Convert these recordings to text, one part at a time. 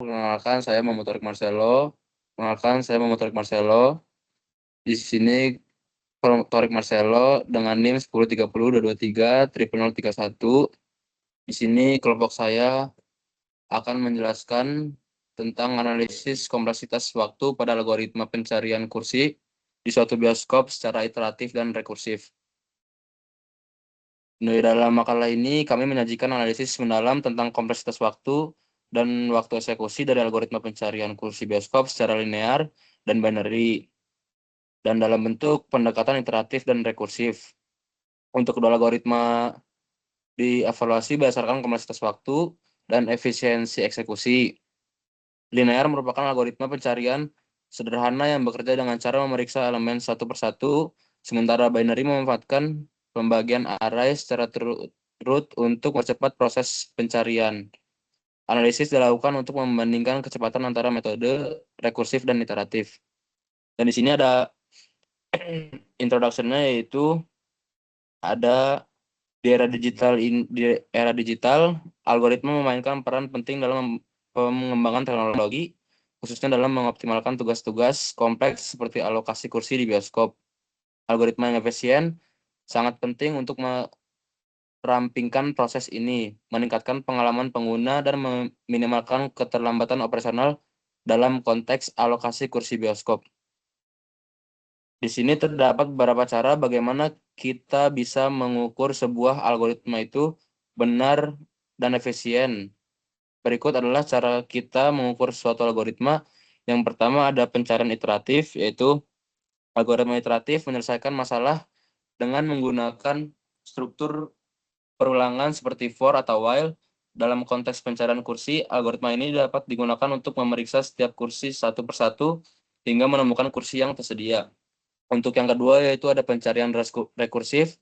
Perkenalkan, saya Motorik Marcelo. Di sini Motorik Marcelo dengan NIM 1030-223 00031. Di sini kelompok saya akan menjelaskan tentang analisis kompleksitas waktu pada algoritma pencarian kursi di suatu bioskop secara iteratif dan rekursif. Di dalam makalah ini, kami menyajikan analisis mendalam tentang kompleksitas waktu dan waktu eksekusi dari algoritma pencarian kursi bioskop secara linear dan binary, dan dalam bentuk pendekatan iteratif dan rekursif. Untuk kedua algoritma dievaluasi berdasarkan kompleksitas waktu dan efisiensi eksekusi. Linear merupakan algoritma pencarian sederhana yang bekerja dengan cara memeriksa elemen satu persatu, sementara binary memanfaatkan pembagian array secara turut untuk mempercepat proses pencarian. Analisis dilakukan untuk membandingkan kecepatan antara metode rekursif dan iteratif. Dan di sini ada introduction-nya, yaitu ada di era digital, algoritma memainkan peran penting dalam pengembangan teknologi, khususnya dalam mengoptimalkan tugas-tugas kompleks seperti alokasi kursi di bioskop. Algoritma yang efisien sangat penting untuk merampingkan proses ini, meningkatkan pengalaman pengguna, dan meminimalkan keterlambatan operasional dalam konteks alokasi kursi bioskop. Di sini terdapat beberapa cara bagaimana kita bisa mengukur sebuah algoritma itu benar dan efisien. Berikut adalah cara kita mengukur suatu algoritma. Yang pertama ada pencarian iteratif, yaitu algoritma iteratif menyelesaikan masalah dengan menggunakan struktur perulangan seperti for atau while. Dalam konteks pencarian kursi, algoritma ini dapat digunakan untuk memeriksa setiap kursi satu persatu hingga menemukan kursi yang tersedia. Untuk yang kedua yaitu ada pencarian rekursif,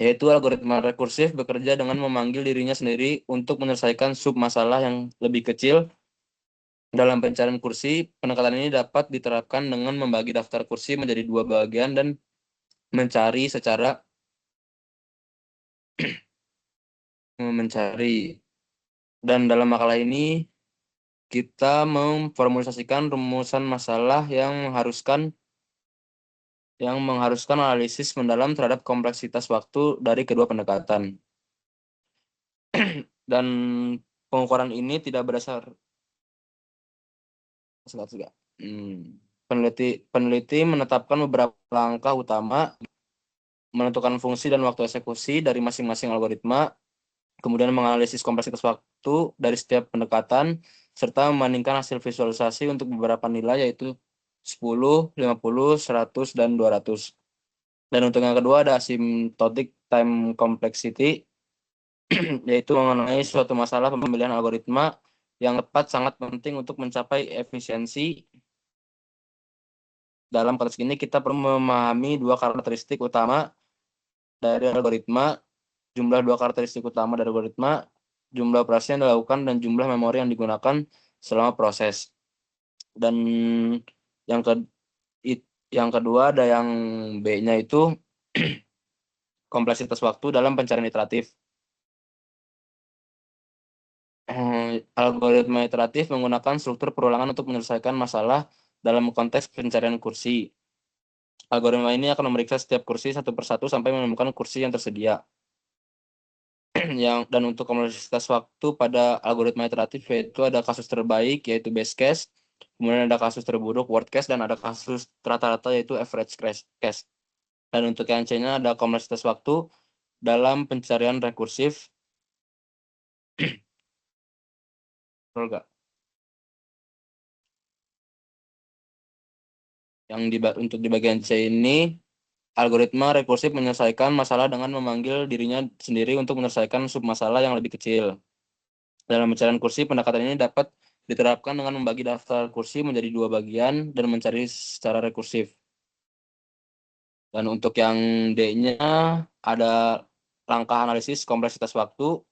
yaitu algoritma rekursif bekerja dengan memanggil dirinya sendiri untuk menyelesaikan sub masalah yang lebih kecil. Dalam pencarian kursi, pendekatan ini dapat diterapkan dengan membagi daftar kursi menjadi dua bagian dan mencari dan dalam makalah ini kita memformulasikan rumusan masalah yang mengharuskan analisis mendalam terhadap kompleksitas waktu dari kedua pendekatan. Dan pengukuran ini tidak berdasar peneliti menetapkan beberapa langkah utama, menentukan fungsi dan waktu eksekusi dari masing-masing algoritma, kemudian menganalisis kompleksitas waktu dari setiap pendekatan, serta membandingkan hasil visualisasi untuk beberapa nilai, yaitu 10, 50, 100, dan 200. Dan untuk yang kedua ada asymptotic time complexity, yaitu mengenai suatu masalah pemilihan algoritma yang tepat sangat penting untuk mencapai efisiensi. Dalam konteks ini kita perlu memahami dua karakteristik utama dari algoritma, jumlah operasi yang dilakukan, dan jumlah memori yang digunakan selama proses. Dan yang kedua ada yang B-nya itu kompleksitas waktu dalam pencarian iteratif. Algoritma iteratif menggunakan struktur perulangan untuk menyelesaikan masalah dalam konteks pencarian kursi. Algoritma ini akan memeriksa setiap kursi satu persatu sampai menemukan kursi yang tersedia. Dan untuk kompleksitas waktu pada algoritma iteratif yaitu ada kasus terbaik yaitu best case, kemudian ada kasus terburuk worst case, dan ada kasus rata-rata yaitu average case. Dan untuk yang C-nya ada kompleksitas waktu dalam pencarian rekursif. Untuk di bagian C ini, algoritma rekursif menyelesaikan masalah dengan memanggil dirinya sendiri untuk menyelesaikan submasalah yang lebih kecil. Dalam pencarian kursi, pendekatan ini dapat diterapkan dengan membagi daftar kursi menjadi dua bagian dan mencari secara rekursif. Dan untuk yang D-nya ada langkah analisis kompleksitas waktu.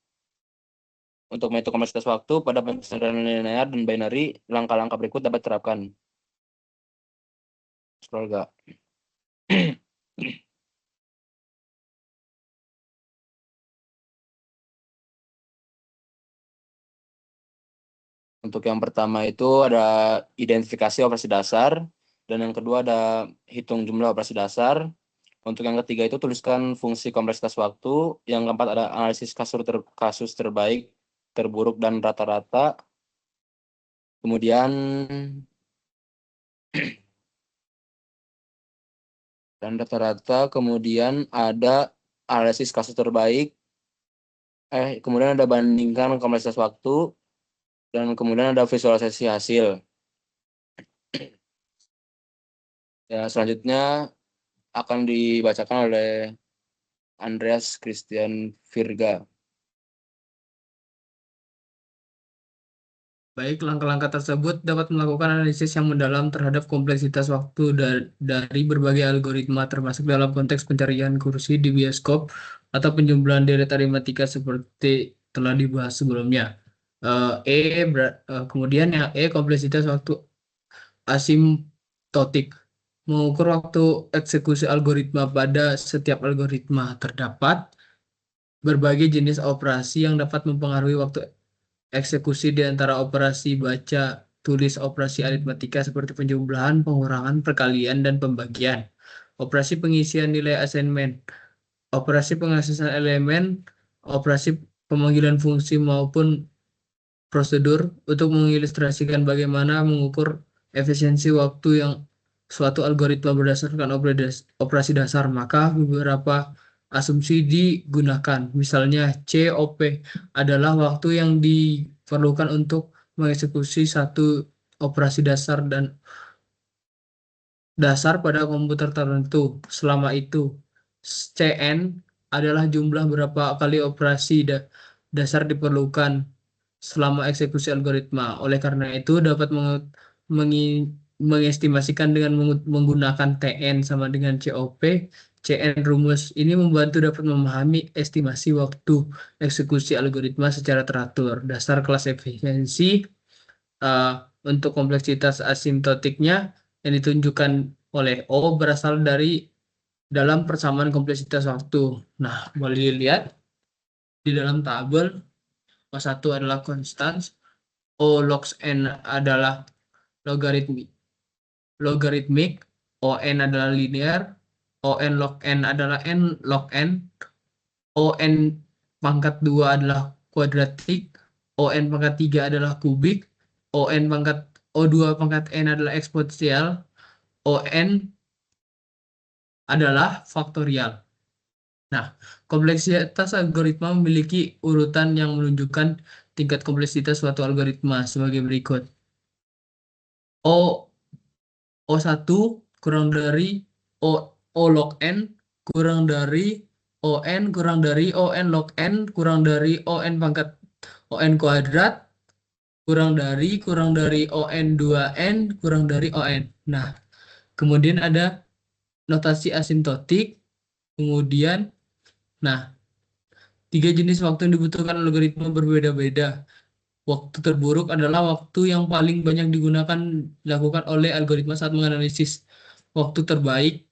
Untuk metode kompleksitas waktu pada pencarian linear dan binary, langkah-langkah berikut dapat diterapkan. Scroll gak? Untuk yang pertama itu ada identifikasi operasi dasar, dan yang kedua ada hitung jumlah operasi dasar. Untuk yang ketiga itu tuliskan fungsi kompleksitas waktu. Yang keempat ada analisis kasus terbaik, terburuk, dan rata-rata. Kemudian kemudian ada analisis kasus terbaik. Kemudian ada bandingkan kompleksitas waktu, dan kemudian ada visualisasi hasil. Ya, selanjutnya akan dibacakan oleh Andreas Christian Virga. Baik, langkah-langkah tersebut dapat melakukan analisis yang mendalam terhadap kompleksitas waktu dari berbagai algoritma, termasuk dalam konteks pencarian kursi di bioskop atau penjumlahan deret aritmatika seperti telah dibahas sebelumnya. Kemudian yang kompleksitas waktu asimptotik, mengukur waktu eksekusi algoritma. Pada setiap algoritma terdapat berbagai jenis operasi yang dapat mempengaruhi waktu eksekusi di antara operasi baca tulis, operasi aritmatika seperti penjumlahan, pengurangan, perkalian, dan pembagian, operasi pengisian nilai asainmen, operasi pengaksesan elemen, operasi pemanggilan fungsi maupun prosedur. Untuk mengilustrasikan bagaimana mengukur efisiensi waktu yang suatu algoritma berdasarkan operasi dasar, maka beberapa asumsi digunakan. Misalnya, COP adalah waktu yang diperlukan untuk mengeksekusi satu operasi dasar pada komputer tertentu. Selama itu, CN adalah jumlah berapa kali operasi dasar diperlukan selama eksekusi algoritma. Oleh karena itu, dapat mengestimasikan dengan menggunakan TN sama dengan COP. CN rumus ini membantu dapat memahami estimasi waktu eksekusi algoritma secara teratur. Dasar kelas efisiensi eh, untuk kompleksitas asimptotiknya yang ditunjukkan oleh O berasal dari dalam persamaan kompleksitas waktu. Nah, boleh dilihat di dalam tabel. O1 adalah konstan, O log n adalah logaritmik, ON adalah linear, ON log n adalah n log n, ON pangkat 2 adalah kuadratik, ON pangkat 3 adalah kubik, ON pangkat O2 pangkat n adalah eksponensial, ON adalah faktorial. Nah, kompleksitas algoritma memiliki urutan yang menunjukkan tingkat kompleksitas suatu algoritma sebagai berikut. O O1 kurang dari O log n kurang dari ON kurang dari ON log n kurang dari ON pangkat ON kuadrat kurang dari ON 2n kurang dari ON. Nah, kemudian ada notasi asimptotik. Kemudian, nah, tiga jenis waktu yang dibutuhkan algoritma berbeda-beda. Waktu terburuk adalah waktu yang paling banyak dilakukan oleh algoritma saat menganalisis. Waktu terbaik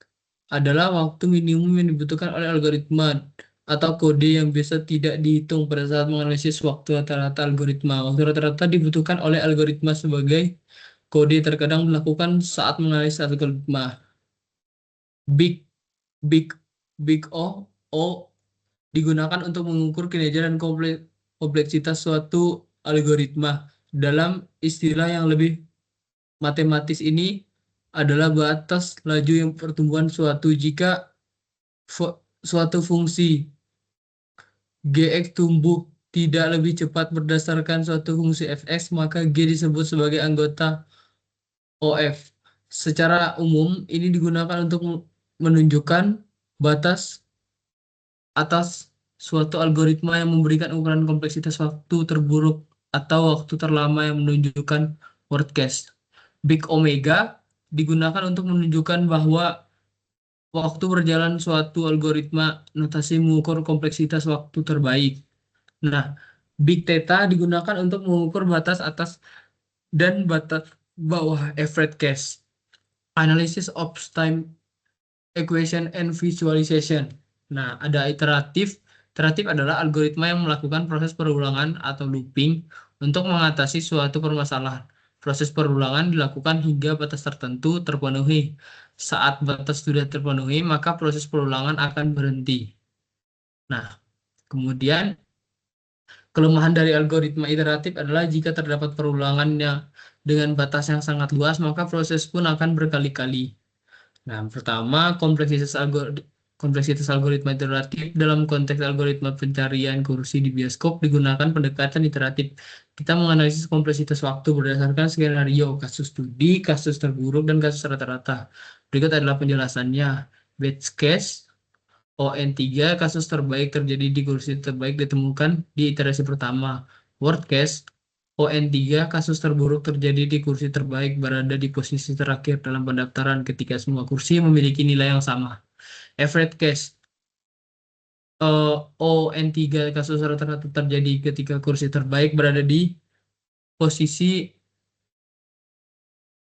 adalah waktu minimum yang dibutuhkan oleh algoritma atau kode yang biasa tidak dihitung pada saat menganalisis waktu rata-rata algoritma. Waktu rata-rata dibutuhkan oleh algoritma sebagai kode terkadang dilakukan saat menganalisis algoritma. Big Big Big O digunakan untuk mengukur kinerja dan kompleksitas suatu algoritma. Dalam istilah yang lebih matematis ini adalah batas laju yang pertumbuhan suatu. Jika suatu fungsi Gx tumbuh tidak lebih cepat berdasarkan suatu fungsi fx, maka G disebut sebagai anggota OF. Secara umum, ini digunakan untuk menunjukkan batas atas suatu algoritma yang memberikan ukuran kompleksitas waktu terburuk atau waktu terlama yang menunjukkan worst case. Big Omega digunakan untuk menunjukkan bahwa waktu berjalan suatu algoritma notasi mengukur kompleksitas waktu terbaik. Nah, Big Theta digunakan untuk mengukur batas atas dan batas bawah average case. Analysis of time equation and visualization. Nah, ada iteratif. Iteratif adalah algoritma yang melakukan proses perulangan atau looping untuk mengatasi suatu permasalahan. Proses perulangan dilakukan hingga batas tertentu terpenuhi. Saat batas sudah terpenuhi, maka proses perulangan akan berhenti. Nah, kemudian kelemahan dari algoritma iteratif adalah jika terdapat perulangannya dengan batas yang sangat luas, maka proses pun akan berkali-kali. Nah, pertama, kompleksitas algoritma iteratif dalam konteks algoritma pencarian kursi di bioskop digunakan pendekatan iteratif. Kita menganalisis kompleksitas waktu berdasarkan skenario, kasus studi, kasus terburuk, dan kasus rata-rata. Berikut adalah penjelasannya. Best case, ON3, kasus terbaik terjadi di kursi terbaik ditemukan di iterasi pertama. Worst case, ON3, kasus terburuk terjadi di kursi terbaik berada di posisi terakhir dalam pendaftaran ketika semua kursi memiliki nilai yang sama. Average case, ON3, kasus rata-rata terjadi ketika kursi terbaik berada di posisi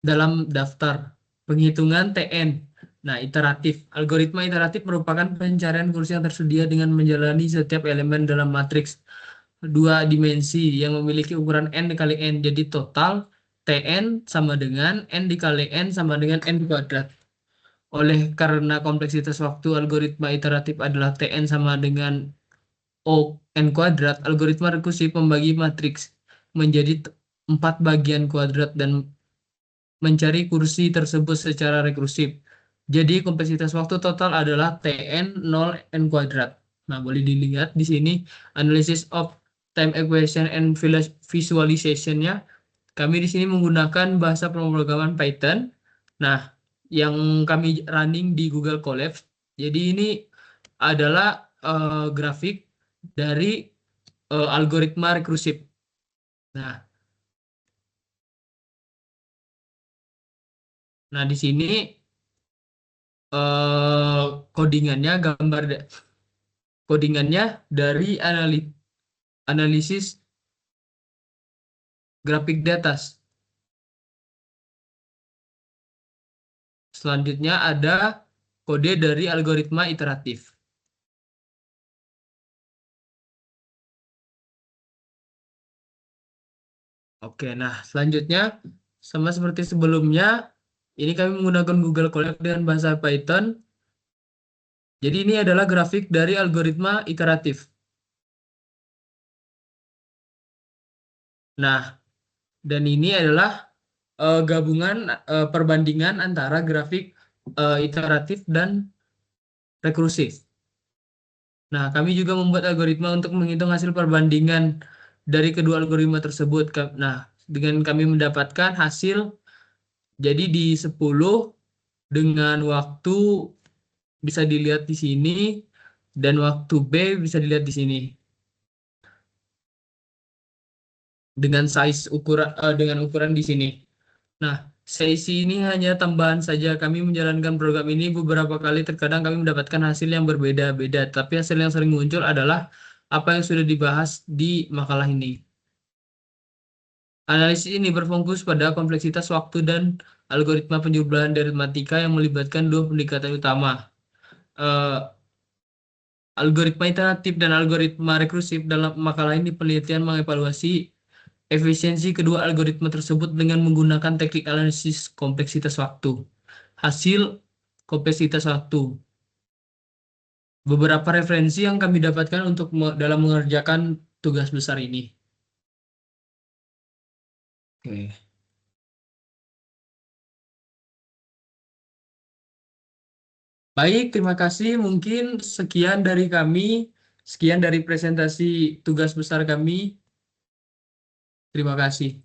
dalam daftar. Penghitungan TN. Nah, iteratif. Algoritma iteratif merupakan pencarian kursi yang tersedia dengan menjalani setiap elemen dalam matriks dua dimensi yang memiliki ukuran n dikali n. Jadi total TN sama dengan n dikali n sama dengan n kuadrat. Oleh karena kompleksitas waktu algoritma iteratif adalah TN sama dengan O n kuadrat, algoritma rekursif membagi matriks menjadi 4 bagian kuadrat dan mencari kursi tersebut secara rekursif. Jadi kompleksitas waktu total adalah Tn 0 n kuadrat. Nah, boleh dilihat di sini analysis of time equation and visualization-nya. Kami di sini menggunakan bahasa pemrograman Python. Nah, yang kami running di Google Colab. Jadi ini adalah grafik dari algoritma rekursif. Nah, di sini codingannya codingannya dari analisis grafik di atas. Selanjutnya ada kode dari algoritma iteratif. Oke, nah selanjutnya sama seperti sebelumnya, ini kami menggunakan Google Colab dengan bahasa Python. Jadi ini adalah grafik dari algoritma iteratif. Nah, dan ini adalah gabungan perbandingan antara grafik iteratif dan rekursif. Nah, kami juga membuat algoritma untuk menghitung hasil perbandingan dari kedua algoritma tersebut. Nah, dengan kami mendapatkan hasil, jadi di 10 dengan waktu bisa dilihat di sini, dan waktu B bisa dilihat di sini. Dengan ukuran di sini. Nah, sesi ini hanya tambahan saja. Kami menjalankan program ini beberapa kali, terkadang kami mendapatkan hasil yang berbeda-beda. Tapi hasil yang sering muncul adalah apa yang sudah dibahas di makalah ini. Analisis ini berfokus pada kompleksitas waktu dan algoritma penjumlahan aritmatika yang melibatkan dua pendekatan utama. Algoritma iteratif dan algoritma rekursif. Dalam makalah ini penelitian mengevaluasi efisiensi kedua algoritma tersebut dengan menggunakan teknik analisis kompleksitas waktu. Hasil kompleksitas waktu. Beberapa referensi yang kami dapatkan untuk dalam mengerjakan tugas besar ini. Oke. Baik, terima kasih. Mungkin sekian dari kami, sekian dari presentasi tugas besar kami. Terima kasih.